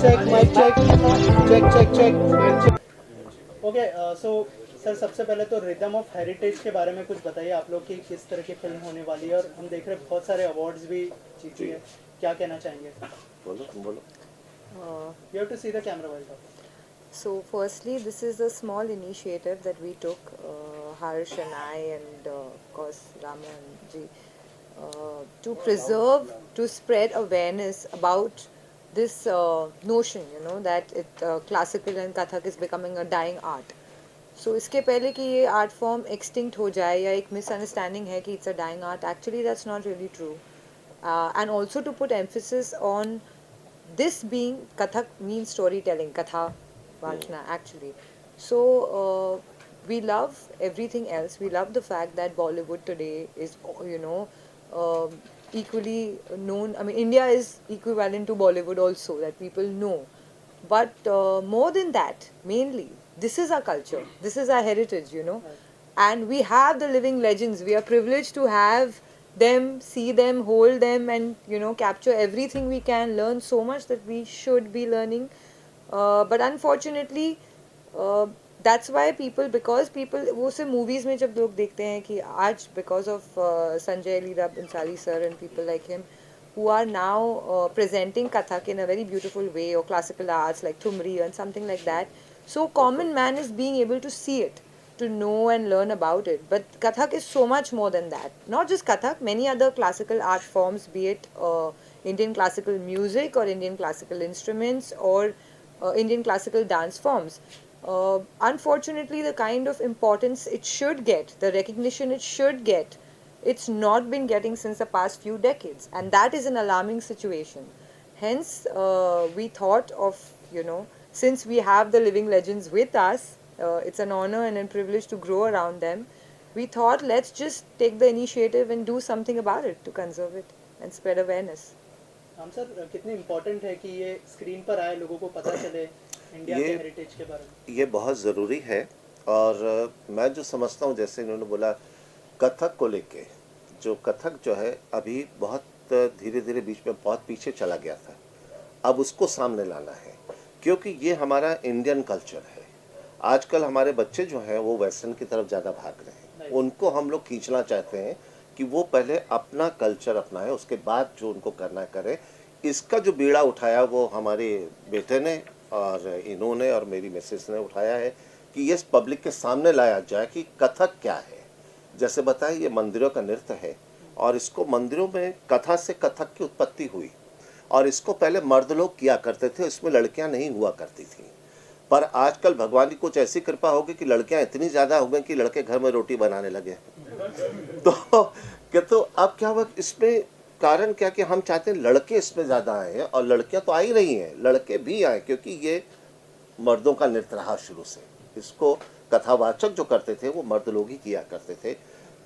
check, mic check, check. Okay so sir सबसे पहले तो रिदम ऑफ हेरिटेज के बारे में कुछ बताइए आप लोग की किस तरह की फिल्म होने वाली है, और हम देख रहे हैं बहुत सारे अवार्ड्स भी जीती है, क्या कहना चाहेंगे? बोलो तुम बोलो. You have to see the camera while. So firstly, this is a small initiative that we took, Harsh and I and of course Raman ji, to preserve, to spread awareness about this notion, that classical and Kathak is becoming a dying art. So इसके पहले कि ये art form extinct हो जाए या एक misunderstanding है कि it's a dying art, actually that's not really true. And also to put emphasis on this being Kathak means storytelling, Katha Vachna actually. So we love everything else. We love the fact that Bollywood today is, equally known. I mean, India is equivalent to Bollywood also, that people know. But more than that, mainly, this is our culture. This is our heritage, And we have the living legends. We are privileged to have them, see them, hold them, and, capture everything we can, learn so much that we should be learning. But unfortunately, that's why because people वो से movies में जब लोग देखते हैं कि आज because of Sanjay Leela Bhansali sir and people like him who are now presenting Kathak in a very beautiful way, or classical arts like Thumri and something like that, so common man is being able to see it, to know and learn about it. But Kathak is so much more than that. Not just Kathak, many other classical art forms, be it Indian classical music or Indian classical instruments or Indian classical dance forms. Unfortunately, the kind of importance it should get, the recognition it should get, it's not been getting since the past few decades, and that is an alarming situation. Hence, we thought of, since we have the living legends with us, it's an honor and a privilege to grow around them. We thought, let's just take the initiative and do something about it to conserve it and spread awareness. हम sir कितनी important है कि ये screen पर आए, लोगों को पता चले इंडिया के हेरिटेज के बारे में? ये बहुत ज़रूरी है. और मैं जो समझता हूँ, जैसे इन्होंने बोला कथक को लेके, जो कथक जो है अभी बहुत धीरे धीरे बीच में बहुत पीछे चला गया था, अब उसको सामने लाना है, क्योंकि ये हमारा इंडियन कल्चर है. आजकल हमारे बच्चे जो हैं वो वेस्टर्न की तरफ ज़्यादा भाग रहे हैं. उनको हम लोग खींचना चाहते हैं कि वो पहले अपना कल्चर अपनाए, उसके बाद जो उनको करना करे. इसका जो बीड़ा उठाया वो हमारे बेटे ने और इन्होंने और मेरी मिसेस ने उठाया है कि ये पब्लिक के सामने लाया जाए कि कथक क्या है. जैसे बताया, ये मंदिरों का नृत्य है और इसको मंदिरों में कथा से कथक की उत्पत्ति हुई, और इसको पहले मर्द लोग किया करते थे, इसमें लड़कियां नहीं हुआ करती थी. पर आजकल भगवान की कुछ ऐसी कृपा होगी कि लड़कियां इतनी ज़्यादा हो गई कि लड़के घर में रोटी बनाने लगे. तो अब क्या हुआ, इसमें कारण क्या कि हम चाहते हैं लड़के इसमें ज़्यादा आए हैं, और लड़कियां तो आ ही रही हैं, लड़के भी आए, क्योंकि ये मर्दों का नृत्य रहा शुरू से. इसको कथावाचक जो करते थे वो मर्द लोग ही किया करते थे.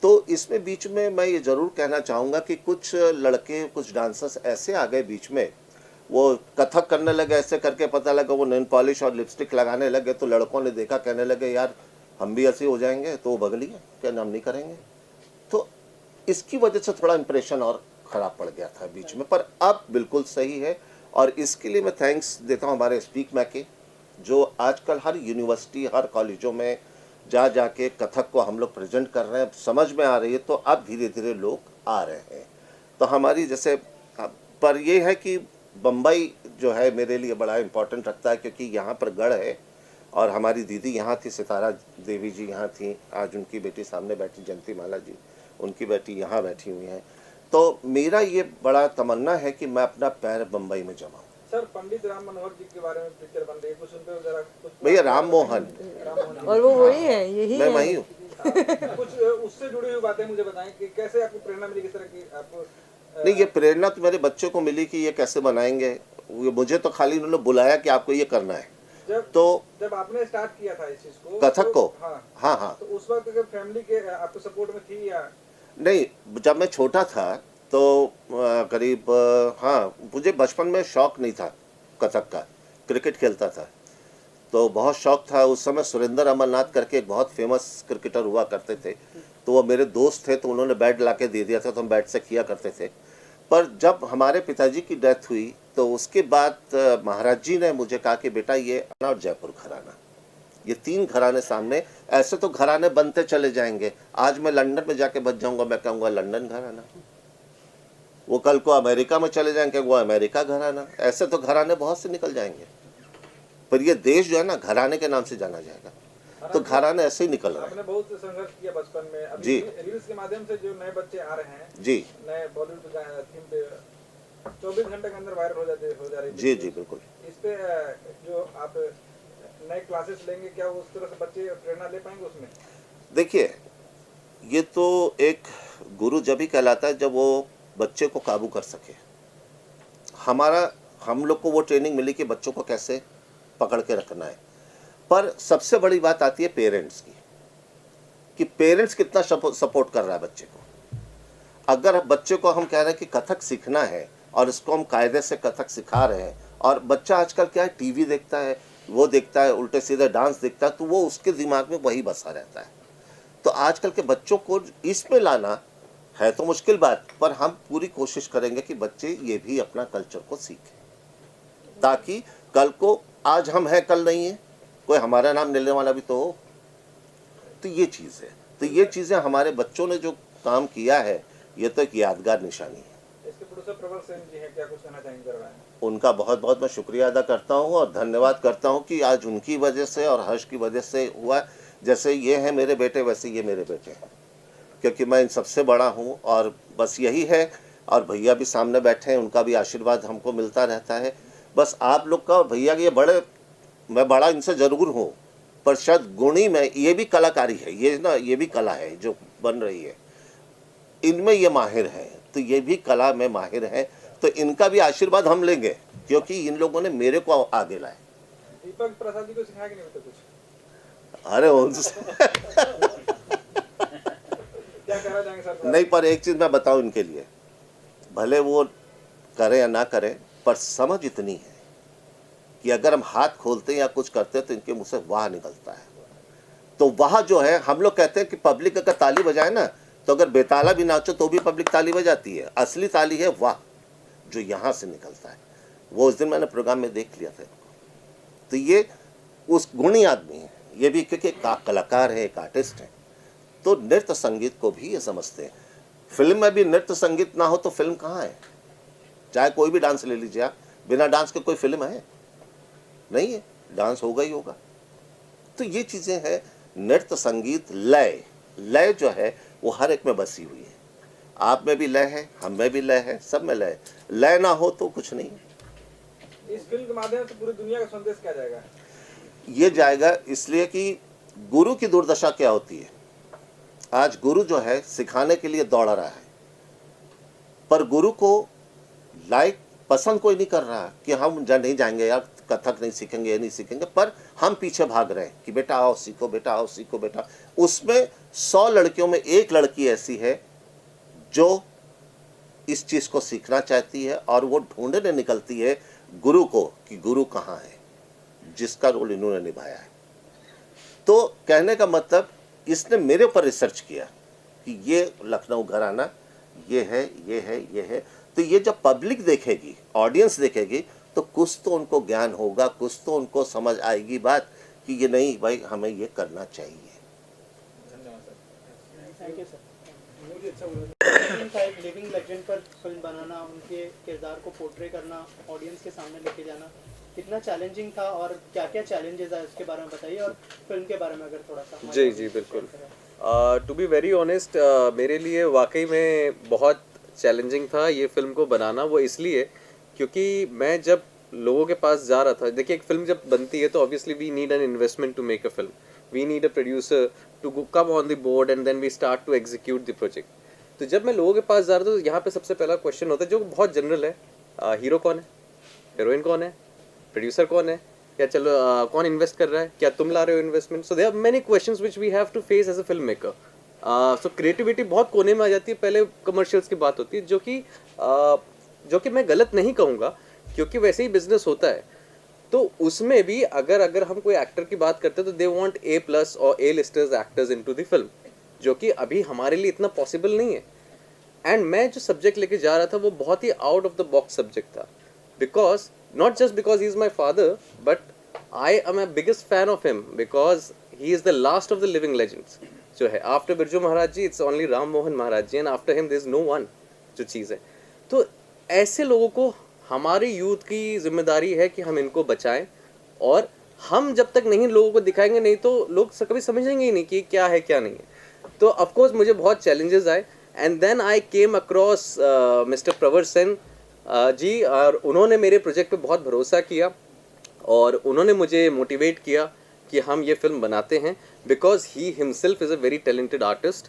तो इसमें बीच में मैं ये ज़रूर कहना चाहूँगा कि कुछ लड़के, कुछ डांसर्स ऐसे आ गए बीच में, वो कथक करने लगे, ऐसे करके पता लगा वो नेल पॉलिश और लिपस्टिक लगाने लगे, तो लड़कों ने देखा, कहने लगे यार हम भी ऐसे हो जाएंगे, तो वो बगली है, क्या हम नहीं करेंगे. तो इसकी वजह से थोड़ा इंप्रेशन और ख़राब पड़ गया था बीच में, पर अब बिल्कुल सही है. और इसके लिए मैं थैंक्स देता हूँ हमारे स्पीक मैके, जो आजकल हर यूनिवर्सिटी, हर कॉलेजों में जा के कथक को हम लोग प्रेजेंट कर रहे हैं, समझ में आ रही है, तो अब धीरे धीरे लोग आ रहे हैं. तो हमारी जैसे, पर ये है कि बम्बई जो है मेरे लिए बड़ा इम्पोर्टेंट रखता है, क्योंकि यहाँ पर गढ़ है और हमारी दीदी यहाँ थी, सितारा देवी जी यहाँ थी, आज उनकी बेटी सामने बैठी जयंती माला जी, उनकी बेटी यहाँ बैठी हुई हैं। तो मेरा ये बड़ा तमन्ना है कि मैं अपना पैर बम्बई में जमाऊँ। सर, पंडित राम मनोहर जी के बारे में पिक्चर बन रही है, कुछ उन पे जरा कुछ भैया राम मोहन, और वो वही है, यही मैं है। वही हूँ। कुछ उससे जुड़ी हुई बातें मुझे बताएं कि कैसे आपको प्रेरणा मिली, किस तरह की आपको नहीं, ये प्रेरणा तो मेरे बच्चों को मिली कि ये कैसे बनाएंगे। ये मुझे तो खाली उन्होंने बुलाया कि आपको ये करना है। जब आपने स्टार्ट किया था इस चीज को, कथक को, हाँ, हाँ, तो उस वक्त फैमिली के आपको सपोर्ट में थी या नहीं? जब मैं छोटा था तो करीब हाँ, मुझे बचपन में शौक नहीं था कथक का, क्रिकेट खेलता था तो बहुत शौक था। उस समय सुरेंद्र अमरनाथ करके एक बहुत फेमस क्रिकेटर हुआ करते थे, तो वो मेरे दोस्त थे, तो उन्होंने बैट ला के दे दिया था, तो हम बैट से किया करते थे। पर जब हमारे पिताजी की डेथ हुई तो उसके बाद महाराज जी ने मुझे कहा कि बेटा ये आना और जयपुर घराना, ये 3 घराने सामने, ऐसे तो घराने बनते चले जाएंगे। आज मैं लंदन में जाके बच जाऊंगा, मैं कहूँगा लंदन घराना, वो कल को अमेरिका में चले जाएंगे, वो अमेरिका घराना, ऐसे तो घराने बहुत से निकल जाएंगे। पर ये देश जो है ना घराने के नाम से जाना जाएगा, तो घराने ऐसे ही निकल रहा है। आपने बहुत संघर्ष किया बचपन में, अभी जी। रील्स के माध्यम से जो नए बच्चे आ रहे हैं, जी, नए बॉलीवुड थीम पे 24 घंटे के अंदर वायरल हो जा रही है। जी, जी, बिल्कुल। इस पे जो आप नए क्लासेस लेंगे, क्या उस तरह से बच्चे प्रेरणा ले पाएंगे उसमें? देखिए, ये तो एक गुरु जब ही कहलाता है जब वो बच्चे को काबू कर सके। हम लोग को वो ट्रेनिंग मिली कि बच्चों को कैसे पकड़ के रखना है। पर सबसे बड़ी बात आती है पेरेंट्स की, कि पेरेंट्स कितना सपोर्ट कर रहा है बच्चे को। अगर बच्चे को हम कह रहे हैं कि कथक सीखना है और इसको हम कायदे से कथक सिखा रहे हैं, और बच्चा आजकल क्या है, टीवी देखता है, वो देखता है, उल्टे सीधे डांस देखता है, तो वो उसके दिमाग में वही बसा रहता है। तो आजकल के बच्चों को इसमें लाना है तो मुश्किल बात, पर हम पूरी कोशिश करेंगे कि बच्चे ये भी अपना कल्चर को सीखें, ताकि कल को आज हम हैं कल नहीं है, कोई हमारा नाम लेने वाला भी तो हो। तो ये चीज़ है, तो ये चीज़ें हमारे बच्चों ने जो काम किया है, ये तो एक यादगार निशानी है। इसके प्रोड्यूसर प्रबल सेन जी हैं, क्या कुछ कहना चाहेंगे कर रहे हैं? उनका बहुत बहुत मैं शुक्रिया अदा करता हूँ और धन्यवाद करता हूँ कि आज उनकी वजह से और हर्ष की वजह से हुआ। जैसे ये हैं मेरे बेटे, वैसे ये मेरे बेटे हैं, क्योंकि मैं इन सबसे बड़ा हूँ, और बस यही है। और भैया भी सामने बैठे हैं, उनका भी आशीर्वाद हमको मिलता रहता है। बस आप लोग का और भैया के, ये बड़े, मैं बड़ा इनसे ज़रूर हूँ, पर शायद गुणी में ये भी कलाकारी है, ये ना, ये भी कला है जो बन रही है, इनमें ये माहिर है, तो ये भी कला में माहिर है। तो इनका भी आशीर्वाद हम लेंगे, क्योंकि इन लोगों ने मेरे को आगे लाए। दीपक प्रसाद जी को सिखाया कि नहीं तो कुछ? अरे उनसे क्या कहना चाहेंगे सर? नहीं, पर एक चीज़ मैं बताऊं इनके लिए, भले वो करें या ना करें, पर समझ इतनी है कि अगर हम हाथ खोलते हैं या कुछ करते हैं तो इनके मुंह से वाह निकलता है। तो वाह जो है, हम लोग कहते हैं कि पब्लिक अगर ताली बजाए ना, तो अगर बेताला भी नाचो तो भी पब्लिक ताली बजाती है। असली ताली है वाह, जो यहाँ से निकलता है। वो उस दिन मैंने प्रोग्राम में देख लिया था। तो ये उस गुणी आदमी है, ये भी क्योंकि कलाकार है, एक आर्टिस्ट है, तो नृत्य संगीत को भी ये समझते हैं। फिल्म में भी नृत्य संगीत ना हो तो फिल्म कहाँ है? चाहे कोई भी डांस ले लीजिए आप, बिना डांस के कोई फिल्म है? नहीं है, डांस होगा ही होगा। तो ये चीज़ें हैं, नृत्य संगीत, लय, लय जो है वो हर एक में बसी हुई है। आप में भी लय है, हम में भी लय है, सब में लय। लय ना हो तो कुछ नहीं। इस फिल्म के माध्यम से पूरी दुनिया का संदेश क्या जाएगा? ये जाएगा इसलिए कि गुरु की दुर्दशा क्या होती है। आज गुरु जो है सिखाने के लिए दौड़ रहा है, पर गुरु को लाइक पसंद कोई नहीं कर रहा कि हम नहीं जाएंगे यार, कथक नहीं सीखेंगे, ये नहीं सीखेंगे, पर हम पीछे भाग रहे हैं कि बेटा आओ सीखो, बेटा आओ सीखो, बेटा। उसमें 100 लड़कियों में एक लड़की ऐसी है जो इस चीज़ को सीखना चाहती है, और वो ढूंढने निकलती है गुरु को कि गुरु कहाँ है, जिसका रोल इन्होंने निभाया है। तो कहने का मतलब, इसने मेरे ऊपर रिसर्च किया कि ये लखनऊ घराना, ये है, ये है, ये है। तो ये जब पब्लिक देखेगी, ऑडियंस देखेगी, तो कुछ तो उनको ज्ञान होगा, कुछ तो उनको समझ आएगी बात कि ये नहीं भाई, हमें ये करना चाहिए। धन्यवाद sir. Thank you sir. Challenging था एक लिविंग लेजेंड पर फिल्म बनाना, उनके किरदार को पोर्ट्रे करना, ऑडियंस के सामने लेके जाना, कितना चैलेंजिंग था और क्या क्या चैलेंजेस है उसके बारे में बताइए, और फिल्म के बारे में अगर थोड़ा सा जी जी बिल्कुल। टू बी वेरी ऑनेस्ट, मेरे लिए वाकई में बहुत चैलेंजिंग था ये फिल्म को बनाना। वो इसलिए क्योंकि मैं जब लोगों के पास जा रहा था, देखिए एक फिल्म जब बनती है तो obviously we need an investment to make a film, we need a producer to come on the board and then we start to execute the project. तो जब मैं लोगों के पास जा रहा था तो यहाँ पे सबसे पहला क्वेश्चन होता है जो बहुत जनरल है, हीरो कौन है, हीरोइन कौन है, प्रोड्यूसर कौन है, या चलो कौन इन्वेस्ट कर रहा है, क्या तुम ला रहे हो investment. So there are many questions which we have to face as a film maker. So creativity बहुत कोने में आ जाती है, पहले कमर्शियल्स की बात होती है, जो कि मैं गलत नहीं कहूँगा क्योंकि वैसे ही बिजनेस होता है। तो उसमें भी अगर हम कोई एक्टर की बात करते हैं तो दे वांट A+ और A-लिस्टर्स एक्टर्स इनटू द फिल्म, जो कि अभी हमारे लिए इतना पॉसिबल नहीं है। एंड मैं जो सब्जेक्ट लेके जा रहा था वो बहुत ही out of the box subject था, because not just because he is my father, but I am a biggest fan of him because he is the last of the living legends. जो है after Birju Maharaj ji it's only Ram Mohan Maharaj ji, and after him there is no one, जो चीज़ है। तो ऐसे लोगों को हमारी यूथ की जिम्मेदारी है कि हम इनको बचाएं, और हम जब तक नहीं लोगों को दिखाएंगे नहीं तो लोग कभी समझेंगे ही नहीं कि क्या है क्या नहीं है। तो ऑफकोर्स मुझे बहुत चैलेंजेस आए, and then I came across mister Pravar Sen जी, और उन्होंने मेरे प्रोजेक्ट पे बहुत भरोसा किया और उन्होंने मुझे मोटिवेट किया कि हम ये फिल्म बनाते हैं, because he himself is a very talented artist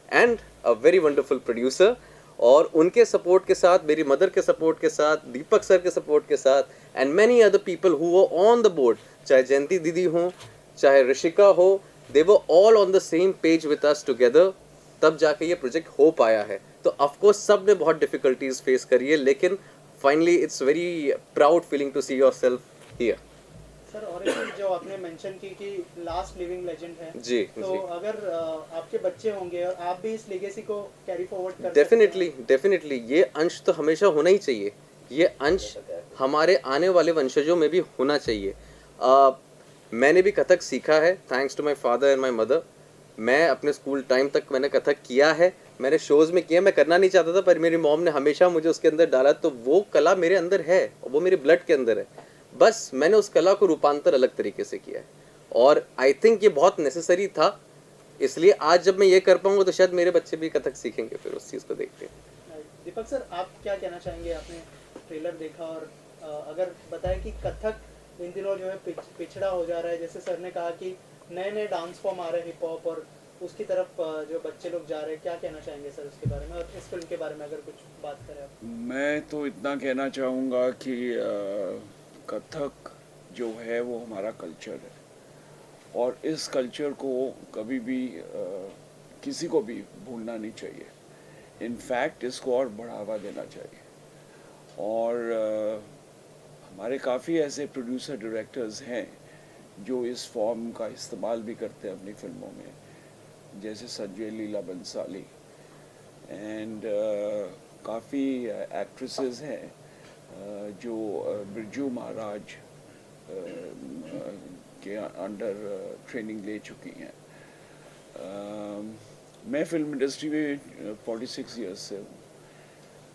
and a very wonderful producer. और उनके सपोर्ट के साथ, मेरी मदर के सपोर्ट के साथ, दीपक सर के सपोर्ट के साथ, and many other people who were on the board, चाहे जयंती दीदी हों, चाहे ऋषिका हो, they were all on the same page with us together, तब जाके ये प्रोजेक्ट हो पाया है। तो ऑफकोर्स सब ने बहुत डिफिकल्टीज फेस करी है, लेकिन finally it's very proud feeling to see yourself here. Sir और एक चीज़ जो आपने मेंशन की कि लास्ट लिविंग लेजेंड है, जी, तो जी। अगर आपके बच्चे होंगे और आप भी इस लेगेसी को कैरी फॉरवर्ड कर डेफिनेटली ये अंश तो हमेशा होना ही चाहिए, ये अंश हमारे आने वाले वंशजों में भी होना चाहिए। मैंने भी कथक सीखा है thanks to my father and my mother. मैं अपने स्कूल टाइम तक मैंने कथक किया है, मैंने शोज़ में किया, मैं करना नहीं चाहता था पर मेरी मॉम ने हमेशा मुझे उसके अंदर डाला, तो वो कला मेरे अंदर है और वो मेरे ब्लड के अंदर है, बस मैंने उस कला को रूपांतर अलग तरीके से किया है। और आई थिंक ये बहुत नेसेसरी था, इसलिए आज जब मैं ये कर पाऊंगा तो शायद मेरे बच्चे भी कथक सीखेंगे फिर उस चीज़ को देख के। दीपक सर आप क्या कहना चाहेंगे, आपने ट्रेलर देखा और अगर बताया कि कथक इन दिनों जो है पिछड़ा हो जा रहा है, जैसे सर ने कहा कि नए नए डांस फॉर्म आ रहे हैं हिप हॉप और उसकी तरफ जो बच्चे लोग जा रहे हैं, क्या कहना चाहेंगे सर उसके बारे में, और इस फिल्म के बारे में अगर कुछ बात करें आप? मैं तो इतना कहना चाहूँगा कि कथक जो है वो हमारा कल्चर है, और इस कल्चर को कभी भी किसी को भी भूलना नहीं चाहिए। इनफैक्ट इसको और बढ़ावा देना चाहिए। और हमारे काफ़ी ऐसे प्रोड्यूसर डायरेक्टर्स हैं जो इस फॉर्म का इस्तेमाल भी करते हैं अपनी फिल्मों में, जैसे संजय लीला बंसाली, एंड काफ़ी एक्ट्रेसेस हैं जो बिरजू महाराज के अंडर ट्रेनिंग ले चुकी हैं। मैं फिल्म इंडस्ट्री में 46 ईयर्स से हूँ,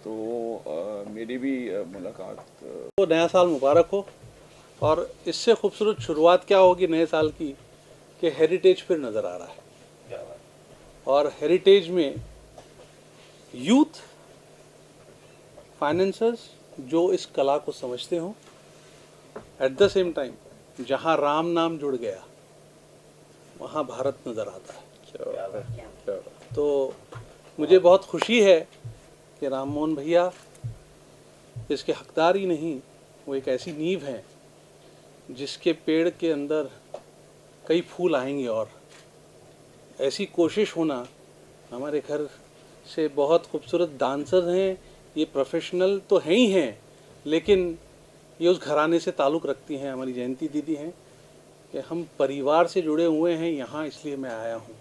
तो मेरी भी मुलाकात तो नया साल मुबारक हो। और इससे खूबसूरत शुरुआत क्या होगी नए साल की कि हेरिटेज फिर नज़र आ रहा है, और हेरिटेज में यूथ फाइनेंसर्स जो इस कला को समझते हों, एट द सेम टाइम जहाँ राम नाम जुड़ गया वहाँ भारत नज़र आता है। तो मुझे बहुत खुशी है कि राम मोहन भैया इसके हकदार ही नहीं, वो एक ऐसी नींव है जिसके पेड़ के अंदर कई फूल आएंगे, और ऐसी कोशिश होना। हमारे घर से बहुत खूबसूरत डांसर हैं, ये प्रोफेशनल तो हैं ही हैं, लेकिन ये उस घराने से ताल्लुक़ रखती हैं, हमारी जयंती दीदी हैं, कि हम परिवार से जुड़े हुए हैं यहाँ, इसलिए मैं आया हूँ।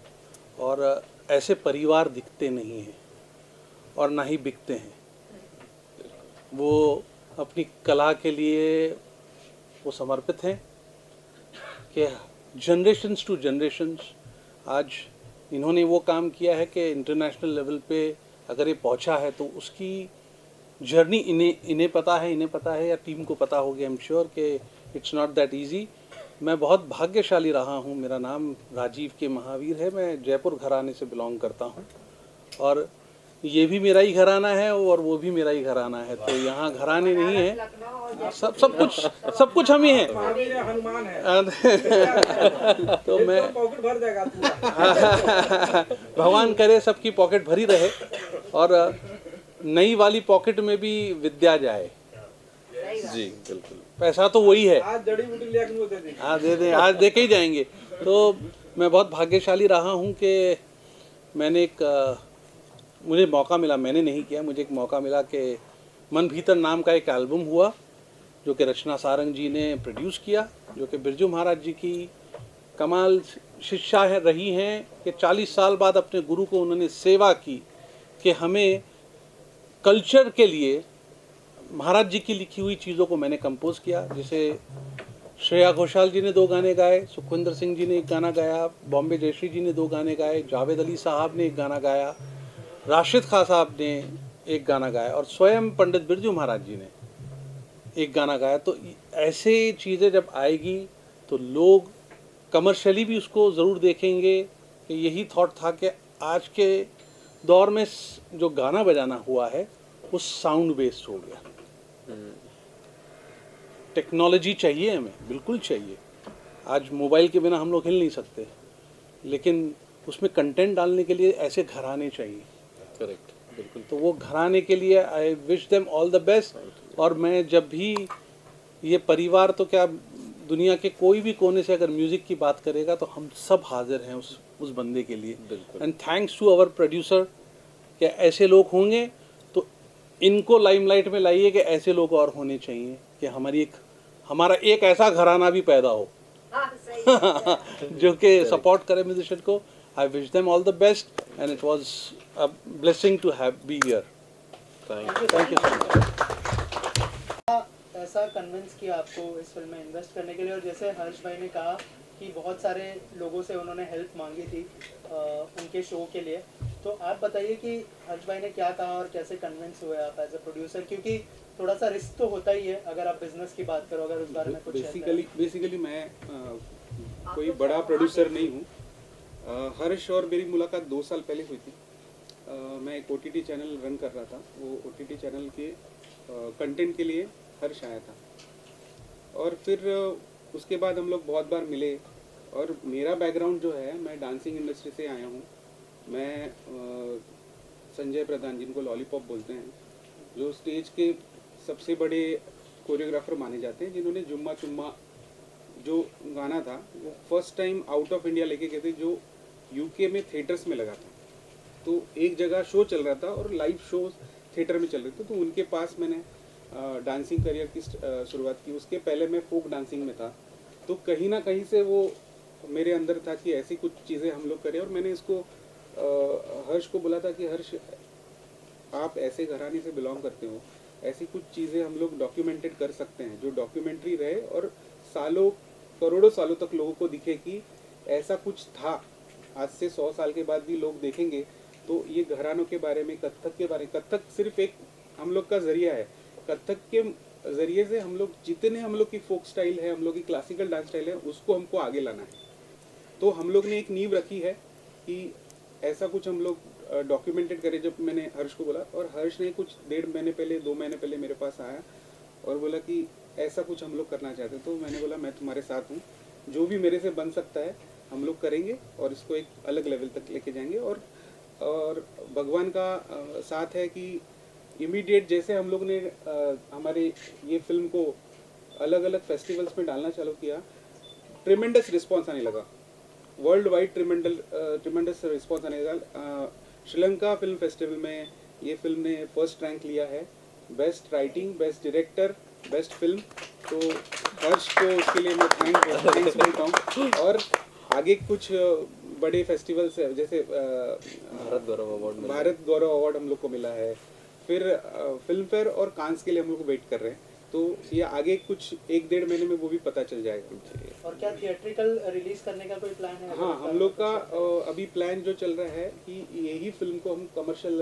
और ऐसे परिवार दिखते नहीं हैं और ना ही बिकते हैं। वो अपनी कला के लिए वो समर्पित हैं कि जनरेशन्स टू जनरेशन्स आज इन्होंने वो काम किया है कि इंटरनेशनल लेवल पे अगर ये पहुंचा है तो उसकी जर्नी इन्हें पता है या टीम को पता होगी। आई एम श्योर कि इट्स नॉट दैट इजी। मैं बहुत भाग्यशाली रहा हूँ। मेरा नाम राजीव के महावीर है। मैं जयपुर घराने से बिलोंग करता हूँ और ये भी मेरा ही घराना है और वो भी मेरा ही घराना है। तो यहाँ घराने नहीं है, सब कुछ हम ही हैं। हनुमान है तो मैं पॉकेट भर जाएगा पूरा। भगवान करे सबकी पॉकेट भरी रहे और नई वाली पॉकेट में भी विद्या जाए। जी बिल्कुल। पैसा तो वही है। आज जड़ी बूटी लिया कि दे दी। हाँ दे दें, आज दे के ही जाएंगे। तो मैं बहुत भाग्यशाली रहा हूँ कि मैंने मुझे मौका मिला, मैंने नहीं किया, मुझे एक मौका मिला कि मन भीतर नाम का एक एल्बम हुआ जो कि रचना सारंग जी ने प्रोड्यूस किया, जो कि बिरजू महाराज जी की कमाल शिक्षा रही हैं कि 40 साल बाद अपने गुरु को उन्होंने सेवा की कि हमें कल्चर के लिए महाराज जी की लिखी हुई चीज़ों को मैंने कंपोज किया। जैसे श्रेया घोषाल जी ने 2 गाने गाए, सुखविंदर सिंह जी ने 1 गाना गाया, बॉम्बे जयश्री जी ने 2 गाने गाए, जावेद अली साहब ने 1 गाना गाया, राशिद खां साहब ने 1 गाना गाया और स्वयं पंडित बिरजू महाराज जी ने 1 गाना गाया। तो ऐसे चीज़ें जब आएगी तो लोग कमर्शियली भी उसको ज़रूर देखेंगे। कि यही थॉट था कि आज के दौर में जो गाना बजाना हुआ है वो साउंड बेस्ड हो गया। टेक्नोलॉजी चाहिए हमें, बिल्कुल चाहिए। आज मोबाइल के बिना हम लोग हिल नहीं सकते, लेकिन उसमें कंटेंट डालने के लिए ऐसे घराने चाहिए। करेक्ट, बिल्कुल। तो वो घराने के लिए आई wish them all the best. और मैं जब भी ये परिवार तो क्या दुनिया के कोई भी कोने से अगर म्यूज़िक की बात करेगा तो हम सब हाजिर हैं उस बंदे के लिए। And thanks to our producer कि ऐसे लोग होंगे तो इनको लाइमलाइट में लाइए कि ऐसे लोग और होने चाहिए कि हमारा एक ऐसा घराना भी पैदा हो जो कि सपोर्ट करे म्यूजिशियन को। I wish them all the best and it was a blessing to have be here. Thank you so much. ऐसा कन्विंस किया आपको इस फिल्म में इन्वेस्ट करने के लिए, और जैसे हर्ष भाई ने कहा कि बहुत सारे लोगों से उन्होंने हेल्प मांगी थी उनके शो के लिए, तो आप बताइए कि हर्ष भाई ने क्या कहा और कैसे कन्विंस हुए आप एज अ प्रोड्यूसर, क्योंकि थोड़ा सा रिस्क तो होता ही है अगर आप बिजनेस की बात करो, अगर उस बारे में कुछ बेसिकली मैं कोई बड़ा प्रोड्यूसर नहीं हूँ। हर्ष और मेरी मुलाकात 2 साल पहले हुई थी। मैं एक OTT चैनल रन कर रहा था। वो OTT चैनल के कंटेंट के लिए हर्ष आया था और फिर उसके बाद हम लोग बहुत बार मिले। और मेरा बैकग्राउंड जो है, मैं डांसिंग इंडस्ट्री से आया हूँ। मैं संजय प्रधान, जिनको लॉलीपॉप बोलते हैं, जो स्टेज के सबसे बड़े कोरियोग्राफर माने जाते हैं, जिन्होंने जुम्मा चुम्मा जो गाना था वो first time out of India लेके गए थे, जो UK में थिएटर्स में लगा था। तो एक जगह शो चल रहा था और लाइव शो थिएटर में चल रहे थे, तो उनके पास मैंने डांसिंग करियर की शुरुआत की। उसके पहले मैं फोक डांसिंग में था, तो कहीं ना कहीं से वो मेरे अंदर था कि ऐसी कुछ चीज़ें हम लोग करें। और मैंने इसको हर्ष को बोला था कि हर्ष, आप ऐसे घराने से बिलोंग करते हो, ऐसी कुछ चीज़ें हम लोग डॉक्यूमेंटेड कर सकते हैं जो डॉक्यूमेंट्री रहे और सालों करोड़ों सालों तक लोगों को दिखे कि ऐसा कुछ था। आज से 100 साल के बाद भी लोग देखेंगे तो ये घरानों के बारे में, कथक के बारे में, कथक सिर्फ एक हम लोग का जरिया है। कथक के जरिए से हम लोग जितने हम लोग की फोक स्टाइल है, हम लोग की क्लासिकल डांस स्टाइल है, उसको हमको आगे लाना है। तो हम लोग ने एक नींव रखी है कि ऐसा कुछ हम लोग डॉक्यूमेंटेड करें। जब मैंने हर्ष को बोला, और हर्ष ने कुछ 1.5 महीने पहले, 2 महीने पहले मेरे पास आया और बोला कि ऐसा कुछ हम लोग करना चाहते हैं। तो मैंने बोला मैं तुम्हारे साथ हूँ, जो भी मेरे से बन सकता है हम लोग करेंगे और इसको एक अलग लेवल तक लेके जाएंगे। और भगवान का साथ है कि इमीडिएट जैसे हम लोग ने हमारे ये फिल्म को अलग अलग फेस्टिवल्स में डालना चालू किया, ट्रिमेंडस रिस्पॉन्स आने लगा, वर्ल्ड वाइड ट्रिमेंडस रिस्पॉन्स आने लगा। श्रीलंका फिल्म फेस्टिवल में ये फिल्म ने फर्स्ट रैंक लिया है, best writing, best director, best film. तो हर्ष को उसके लिए मैं थैंक्स बोलता हूँ। और आगे कुछ बड़े फेस्टिवल्स है, जैसे भारत गौरव अवार्ड हम लोग को मिला है, फिर फिल्म फेयर और कांस के लिए हम लोग वेट कर रहे हैं। तो ये आगे कुछ 1-1.5 महीने में वो भी पता चल जाएगा। और क्या थिएट्रिकल रिलीज करने का कोई प्लान है? हाँ, हम लोग का अभी प्लान जो चल रहा है कि यही फिल्म को हम कमर्शियल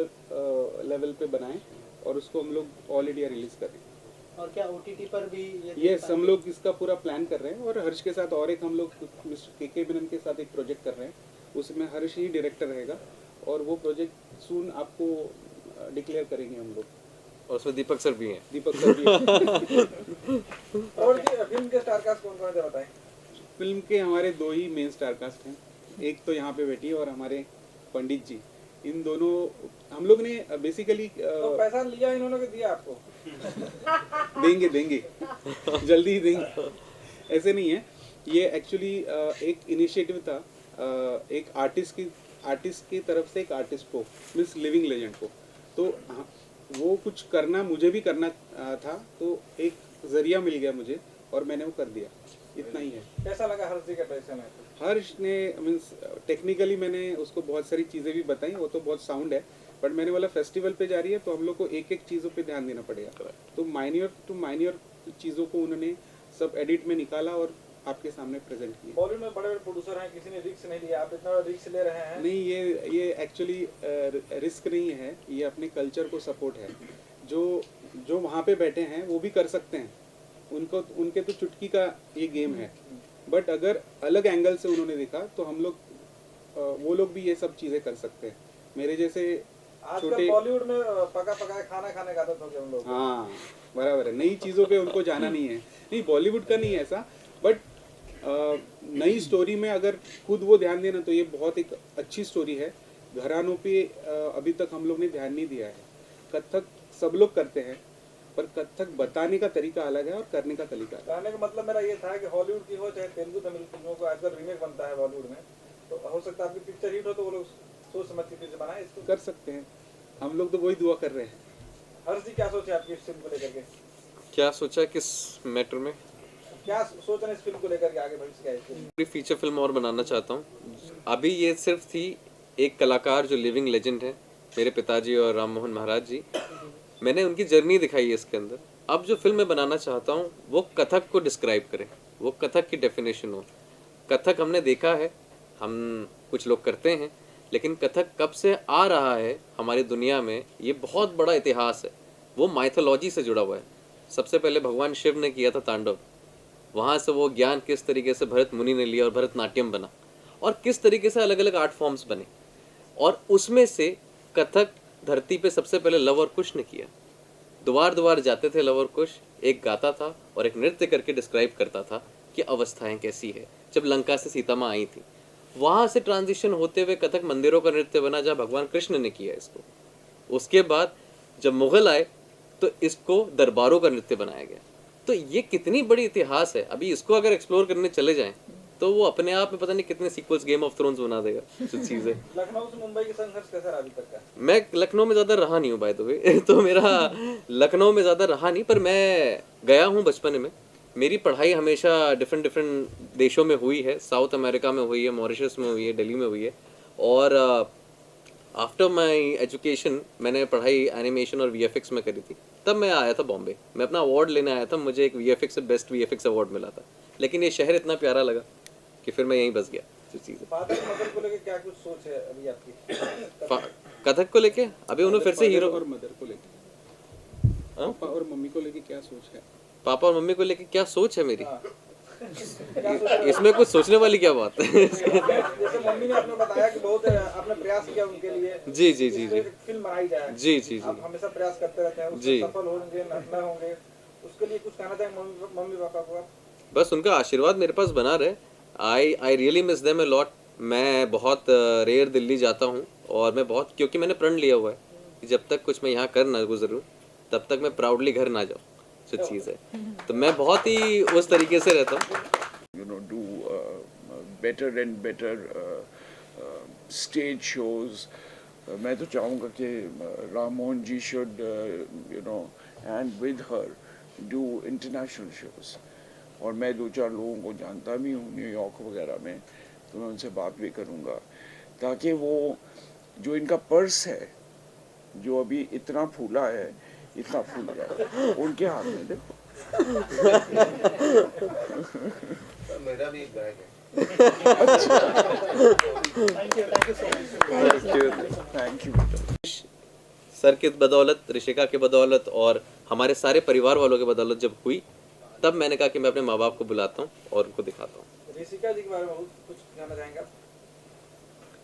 लेवल पे बनाएं और उसको हम लोग ऑल इंडिया रिलीज करें। और क्या ओटीटी पर भी ये यस, हम लोग इसका पूरा प्लान कर रहे हैं और हर्ष के साथ और एक हम लोग मिस्टर के मेनन के साथ एक प्रोजेक्ट कर रहे हैं, उसमें हर्ष ही डायरेक्टर रहेगा और वो प्रोजेक्ट सून आपको डिक्लेयर करेंगे हम लोग। और उसमें दीपक सर भी हैं। दीपक सर भी हैं। और फिल्म के स्टार कास्ट कौन कौन है बताएं? फिल्म के हमारे 2 ही मेन स्टार कास्ट हैं, एक तो यहाँ पे बैठी है और हमारे पंडित जी। इन दोनों हम लोग ने बेसिकली तो पैसा लिया इन्होंने कि दिया आपको? देंगे जल्दी ही देंगे, ऐसे नहीं है। ये एक्चुअली एक इनिशिएटिव था एक आर्टिस्ट की तरफ से एक आर्टिस्ट को, मीन्स लिविंग लेजेंड को, तो वो कुछ करना, मुझे भी करना था, तो एक जरिया मिल गया मुझे और मैंने वो कर दिया, इतना ही है। कैसा लगा हर्ष जी का डायरेक्शन है? हर्ष ने मीन्स टेक्निकली मैंने उसको बहुत सारी चीज़ें भी बताई, वो तो बहुत साउंड है, बट मैंने बोला फेस्टिवल पे जा रही है तो हम लोग को एक एक चीज़ों पे ध्यान देना पड़ेगा, तो माइन्योर चीज़ों को उन्होंने सब एडिट में निकाला और आपके सामने प्रेजेंट किया। बॉलीवुड में बड़े बड़े प्रोड्यूसर हैं, किसी ने रिस्क नहीं लिया, आप इतना रिस्क ले रहे हैं। नहीं, ये एक्चुअली रिस्क नहीं है, ये अपने कल्चर को सपोर्ट है। जो वहाँ पे बैठे हैं वो भी कर सकते हैं, उनके तो चुटकी का ये गेम है, बट अगर अलग एंगल से उन्होंने देखा तो हम लोग वो लोग भी ये सब चीज़ें कर सकते हैं। मेरे जैसे आजकल बॉलीवुड में पका पकाया खाना खाने का आदत हो गया हम लोग। हाँ, बराबर है, नई चीज़ों पे उनको जाना नहीं है। नहीं, बॉलीवुड का नहीं है ऐसा, बट नई स्टोरी में अगर खुद वो ध्यान देना तो ये बहुत एक अच्छी स्टोरी है। घरानों पे अभी तक हम लोग ने ध्यान नहीं दिया है। कथक सब लोग करते हैं, पर कथक बताने का तरीका अलग है और करने का तरीका अलग है। कहने का मतलब मेरा ये था कि हॉलीवुड की हो चाहे तेलुगु तमिल फिल्मों को आजकल रीमेक बनता है बॉलीवुड में, तो हो सकता है आपकी पिक्चर हिट हो तो वो लोग सोच समझ के फिर से बनाए इसको। कर सकते हैं, हम लोग तो वही दुआ कर रहे हैं। हर्ष जी क्या सोचे आपकी इस फिल्म को लेकर के? क्या सोचा किस मैटर में? क्या सोच रहे हैं इस फिल्म को लेकर के आगे भविष्य क्या है इसके? पूरी फीचर फिल्म और बनाना चाहता हूँ। अभी ये सिर्फ थी एक कलाकार जो लिविंग लेजेंड है, मेरे पिताजी और राम मोहन महाराज जी, मैंने उनकी जर्नी दिखाई है इसके अंदर। अब जो फिल्म मैं बनाना चाहता हूँ वो कथक को डिस्क्राइब करे, वो कथक की डेफिनेशन हो। कथक हमने देखा है, हम कुछ लोग करते हैं, लेकिन कथक कब से आ रहा है हमारी दुनिया में, ये बहुत बड़ा इतिहास है। वो माइथोलॉजी से जुड़ा हुआ है। सबसे पहले भगवान शिव ने किया था तांडव, वहाँ से वो ज्ञान किस तरीके से भरत मुनि ने लिया और भरतनाट्यम बना, और किस तरीके से अलग अलग आर्ट फॉर्म्स बने, और उसमें से कथक धरती पे सबसे पहले लव और कुश ने किया। द्वार द्वार जाते थे लव और कुश, एक गाता था और एक नृत्य करके डिस्क्राइब करता था कि अवस्थाएं कैसी है। जब लंका से सीता माँ आई थी, वहाँ से ट्रांजिशन होते हुए कथक मंदिरों का नृत्य बना, जहाँ भगवान कृष्ण ने किया इसको। उसके बाद जब मुगल आए तो इसको दरबारों का नृत्य बनाया गया। तो ये कितनी बड़ी इतिहास है। अभी इसको अगर एक्सप्लोर करने चले जाएं तो वो अपने आप में पता नहीं कितने सीक्वल्स गेम ऑफ थ्रोन्स बना देगा जो चीज़ है। लखनऊ से मुंबई की संघर्ष कैसा रहा अभी तक का? मैं लखनऊ में ज़्यादा रहा नहीं हूँ बाय द वे तो मेरा लखनऊ में ज़्यादा रहा नहीं, पर मैं गया हूँ बचपन में। मेरी पढ़ाई हमेशा डिफरेंट देशों में हुई है। साउथ अमेरिका में हुई है, मॉरिशस में हुई है, दिल्ली में हुई है, और आफ्टर माई एजुकेशन मैंने पढ़ाई एनिमेशन और वीएफएक्स में करी थी। तब मैं आया था बॉम्बे, मैं अपना अवार्ड लेने आया था, मुझे एक वीएफएक्स से बेस्ट वीएफएक्स अवार्ड मिला था। लेकिन ये शहर इतना प्यारा लगा कि फिर मैं यहीं बस गया। जो चीज़ है फादर मदर को लेकर क्या कुछ सोच है अभी आपकी? कथक को लेके अभी उन्होंने फिर से हीरो और मदर को लेके, पापा और मम्मी को लेके क्या सोच है? पापा और मम्मी को लेके क्या सोच है मेरी? क्या सोच है? इसमें कुछ सोचने वाली क्या बात है? जैसे मम्मी ने आपने बताया कि बहुत आपने प्रयास किया उनके लिए, जी जी जी जी इसमें फिल्म बनाई जाए। जी जी आप जी हमेशा प्रयास करते रहते हैं, जी। उसमें सफल होंगे न होंगे, उसके लिए कुछ कहना चाहेंगे मम्मी पापा को आप? बस उनका आशीर्वाद मेरे पास बना रहे। I really miss them a lot. मैं बहुत रेयर दिल्ली जाता हूँ, और मैं बहुत, क्योंकि मैंने प्रण लिया हुआ है कि जब तक कुछ मैं यहाँ कर ना गुजरूँ तब तक मैं प्राउडली घर ना जाऊँ। जो चीज़ है, तो मैं बहुत ही उस तरीके से रहता हूँ। Do better and better stage shows. मैं तो चाहूँगा कि Ram Mohan ji should and with her do international shows. और मैं 2-4 लोगों को जानता भी हूँ न्यूयॉर्क वगैरह में, तो मैं उनसे बात भी करूँगा ताकि वो जो इनका पर्स है जो अभी इतना फूला है, इतना फूल जाए, उनके हाथ में देखो। मेरा भी एक बैग है। Thank you so much. Thank you. Sir की बदौलत, ऋषिका की बदौलत और हमारे सारे परिवार वालों की बदौलत जब हुई, तब मैंने कहा कि मैं अपने माँ बाप को बुलाता हूँ और उनको दिखाता हूँ। ऋषिका जी के बारे में कुछ जानना चाहेंगे आप?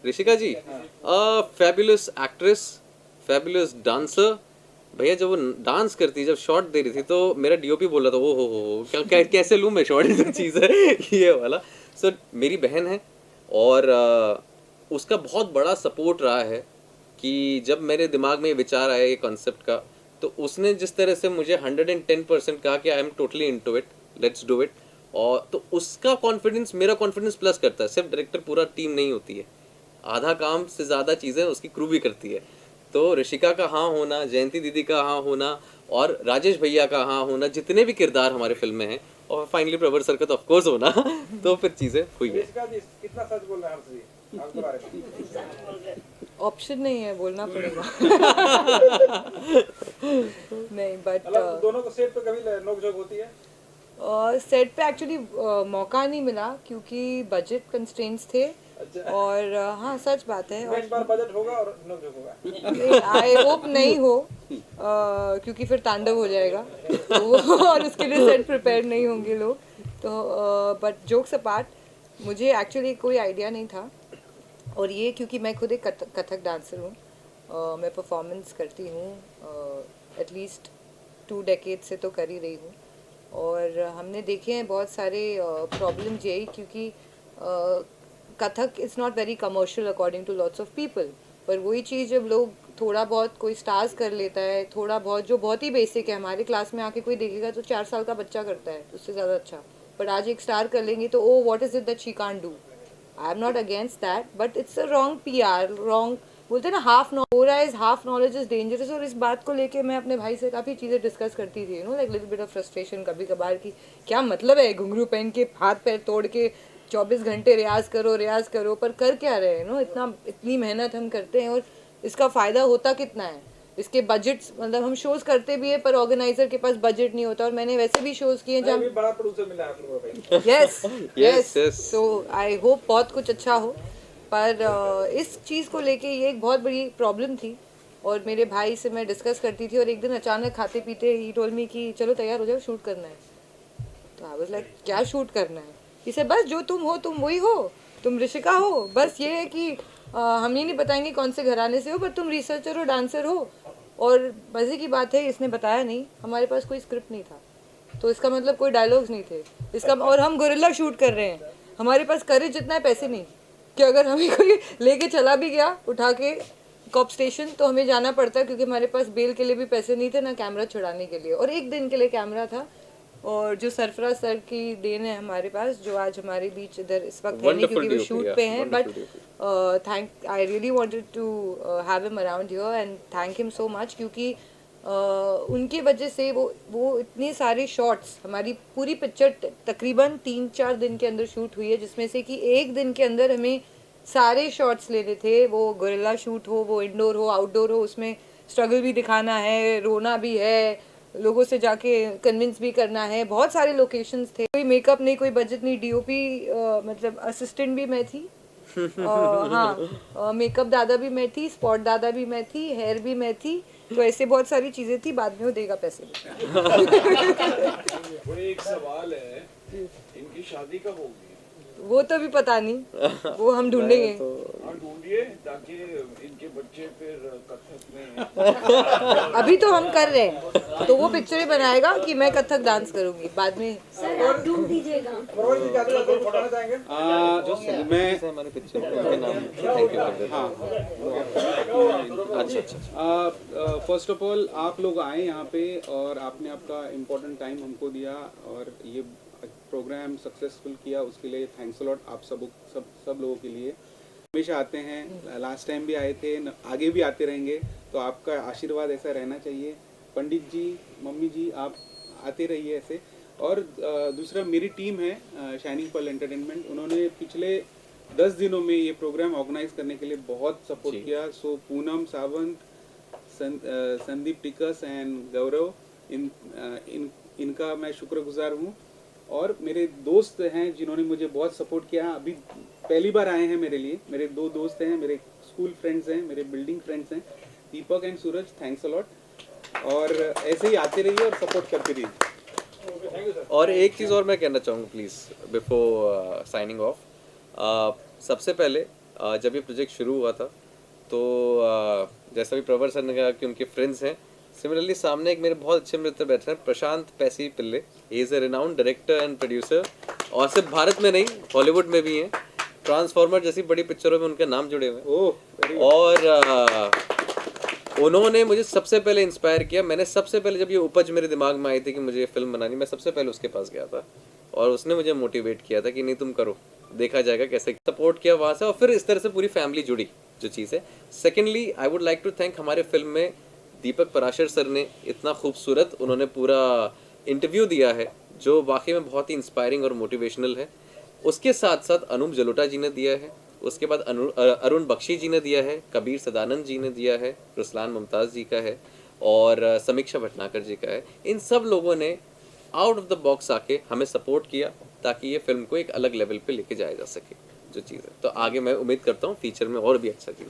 ऋषिका जी फैबुलस एक्ट्रेस, फैबुलस डांसर। भैया जब वो डांस करती, जब शॉट दे रही थी तो मेरा डीओपी बोल रहा था ओ हो कैसे लूँ मैं शॉट, ये चीज़ है ये वाला। सो मेरी बहन है और उसका बहुत बड़ा सपोर्ट रहा है कि जब मेरे दिमाग में ये विचार आया ये कॉन्सेप्ट का, तो उसने जिस तरह से मुझे 110% कहा कि I am totally into it, let's do it, और तो उसका कॉन्फिडेंस मेरा कॉन्फिडेंस प्लस करता है। सिर्फ डायरेक्टर, पूरा टीम नहीं होती है, आधा काम से ज़्यादा चीज़ें उसकी क्रू भी करती है। तो ऋषिका का हाँ होना, जयंती दीदी का हाँ होना और राजेश भैया का हाँ होना, जितने भी किरदार हमारे फिल्म में हैं, और फाइनली प्रवर सर का तो ऑफकोर्स होना तो फिर चीज़ें हुई है। ऋषिका जी कितना सच बोल रहे हैं हर्ष जी आपके बारे में? ऑप्शन नहीं है, बोलना पड़ेगा। नहीं बट मतलब दोनों को सेट पे कभी नोकझोंक होती है? सेट पे एक्चुअली मौका नहीं मिला क्योंकि बजट कंस्ट्रेंट्स थे। और हाँ सच बात है। नेक्स्ट बार बजट होगा और नोकझोंक होगा। आई होप नहीं हो क्योंकि फिर तांडव हो जाएगा तो और उसके लिए सेट प्रिपेयर नहीं होंगे लोग तो। बट जोक्स अपार्ट, मुझे एक्चुअली कोई आइडिया नहीं था। और ये क्योंकि मैं खुद एक कथक डांसर हूँ, मैं परफॉर्मेंस करती हूँ एटलीस्ट 2 डेकेड से तो कर ही रही हूँ। और हमने देखे हैं बहुत सारे प्रॉब्लम्स यही, क्योंकि Kathak is not very commercial according to lots of people. पर वही चीज़ जब लोग थोड़ा बहुत कोई स्टार्स कर लेता है, थोड़ा बहुत जो बहुत ही बेसिक है, हमारे क्लास में आके कोई देखेगा तो 4 साल का बच्चा करता है उससे ज़्यादा अच्छा, पर आज एक स्टार कर लेंगे तो oh what is it that she can't do. I am not against that, but it's a wrong PR, wrong बोलते हैं ना, हाफ नॉलेज इज डेंजरस। और इस बात को लेके मैं अपने भाई से काफ़ी चीज़ें डिस्कस करती थी, like little bit of frustration कभी कभार की क्या मतलब है घुंघरू पहन के हाथ पैर तोड़ के 24 घंटे रियाज करो, पर कर क्या रहे हैं इतनी मेहनत हम करते हैं और इसका फ़ायदा होता कितना है। इसके बजट्स, मतलब हम शोज़ करते भी है पर ऑर्गेनाइजर के पास बजट नहीं होता। और मैंने वैसे भी शोज़ किए अभी जब बड़ा प्रोड्यूसर मिला है आप लोगों को भाई। यस सो आई होप बहुत कुछ अच्छा हो। पर इस चीज़ को लेके ये एक बहुत बड़ी प्रॉब्लम थी और मेरे भाई से मैं डिस्कस करती थी और एक दिन अचानक खाते पीते ही टोल्ड मी कि चलो तैयार हो जाओ, शूट करना है। तो आई वाज लाइक क्या शूट करना है? इसे बस जो तुम हो तुम वही हो, तुम ऋषिका हो, बस ये है कि हम ये नहीं बताएंगे कौन से घराने से हो, पर तुम रिसर्चर हो, डांसर हो। और मज़े की बात है इसने बताया नहीं, हमारे पास कोई स्क्रिप्ट नहीं था, तो इसका मतलब कोई डायलॉग्स नहीं थे इसका। और हम गोरिल्ला शूट कर रहे हैं, हमारे पास करेज जितना है पैसे नहीं कि अगर हमें कोई लेके चला भी गया उठा के कॉप स्टेशन तो हमें जाना पड़ता, क्योंकि हमारे पास बेल के लिए भी पैसे नहीं थे ना कैमरा छुड़ाने के लिए। और एक दिन के लिए कैमरा था, और जो सरफराज सर की देन है हमारे पास, जो आज हमारे बीच इधर इस वक्त है नहीं क्योंकि वो शूट पे हैं, but thank I really wanted to have him around here and thank him so much, क्योंकि उनकी वजह से वो इतने सारे शॉट्स, हमारी पूरी पिक्चर तकरीबन 3-4 दिन के अंदर शूट हुई है, जिसमें से कि एक दिन के अंदर हमें सारे शॉट्स लेने थे। वो गोरिल्ला शूट हो, वो इंडोर हो, आउटडोर हो, उसमें स्ट्रगल भी दिखाना है, रोना भी है, लोगों से जाके कन्विंस भी करना है। बहुत सारे लोकेशंस थे, कोई मेकअप नहीं, कोई बजट नहीं, DOP मतलब असिस्टेंट भी मैं थी, हाँ मेकअप दादा भी मैं थी, स्पॉट दादा भी मैं थी, हेयर भी मैं थी, तो ऐसे बहुत सारी चीज़ें थी। बाद में वो देगा पैसे। वो एक सवाल है, इनकी शादी कब होगी? वो तो भी पता नहीं, वो हम ढूंढेंगे। हाँ ढूंढिए, ताकि इनके बच्चे फिर कथक में अभी तो हम कर रहे हैं, तो वो पिक्चरें बनाएगा कि मैं कथक डांस करूंगी बाद में। प्रवर जी क्या कुछ बताना चाहेंगे? मैं हमारे पिक्चर के नाम थैंक यू कर देता हूँ। अच्छा फर्स्ट ऑफ ऑल आप लोग आए यहाँ पे और आपने आपका इम्पोर्टेंट टाइम हमको दिया और ये प्रोग्राम सक्सेसफुल किया, उसके लिए थैंक्स अ लॉट आप सब लोगों के लिए। हमेशा आते हैं, लास्ट टाइम भी आए थे, आगे भी आते रहेंगे, तो आपका आशीर्वाद ऐसा रहना चाहिए। पंडित जी, मम्मी जी, आप आते रहिए ऐसे। और दूसरा मेरी टीम है शाइनिंग पर्ल एंटरटेनमेंट, उन्होंने पिछले 10 दिनों में ये प्रोग्राम ऑर्गेनाइज करने के लिए बहुत सपोर्ट किया। सो पूनम सावंत, संदीप टिकस एंड गौरव, इनका मैं शुक्रगुजार हूँ। और मेरे दोस्त हैं जिन्होंने मुझे बहुत सपोर्ट किया, अभी पहली बार आए हैं मेरे लिए। मेरे 2 दोस्त हैं, मेरे स्कूल फ्रेंड्स हैं, मेरे बिल्डिंग फ्रेंड्स हैं, Deepak and Suraj, thanks a lot. और ऐसे ही आते रहिए और सपोर्ट करते रहिए। और एक चीज़ और मैं कहना चाहूँगा प्लीज़ बिफोर साइनिंग ऑफ। सबसे पहले जब ये प्रोजेक्ट शुरू हुआ था तो जैसा भी प्रवर सर ने कहा कि उनके फ्रेंड्स हैं, सिमिलरली सामने एक मेरे बहुत अच्छे मित्र बैठे हैं, प्रशांत पैसी Pillai. He is a renowned director and producer, और सिर्फ भारत में नहीं हॉलीवुड में भी हैं। ट्रांसफॉर्मर जैसी बड़ी पिक्चरों में उनके नाम जुड़े हुए हैं। और उन्होंने मुझे सबसे पहले इंस्पायर किया। मैंने सबसे पहले जब ये उपज मेरे दिमाग में आई थी कि मुझे ये फिल्म बनानी, मैं सबसे पहले उसके पास गया था और उसने मुझे मोटिवेट किया था कि नहीं तुम करो, देखा जाएगा कैसे। सपोर्ट किया वहाँ से और फिर इस तरह से पूरी फैमिली जुड़ी जो चीज़ है। Secondly I would like to thank हमारे फिल्म में दीपक पराशर सर ने इतना खूबसूरत उन्होंने पूरा इंटरव्यू दिया है जो वाकई में बहुत ही इंस्पायरिंग और मोटिवेशनल है। उसके साथ साथ अनूप जलोटा जी ने दिया है, उसके बाद अरुण बख्शी जी ने दिया है, कबीर सदानंद जी ने दिया है, रुसलान मुमताज़ जी का है और समीक्षा भटनागर जी का है। इन सब लोगों ने आउट ऑफ द बॉक्स आके हमें सपोर्ट किया ताकि ये फिल्म को एक अलग लेवल पे लेके जाया जा सके जो चीज़ है। तो आगे मैं उम्मीद करता हूँ फीचर में और भी अच्छा चीज़।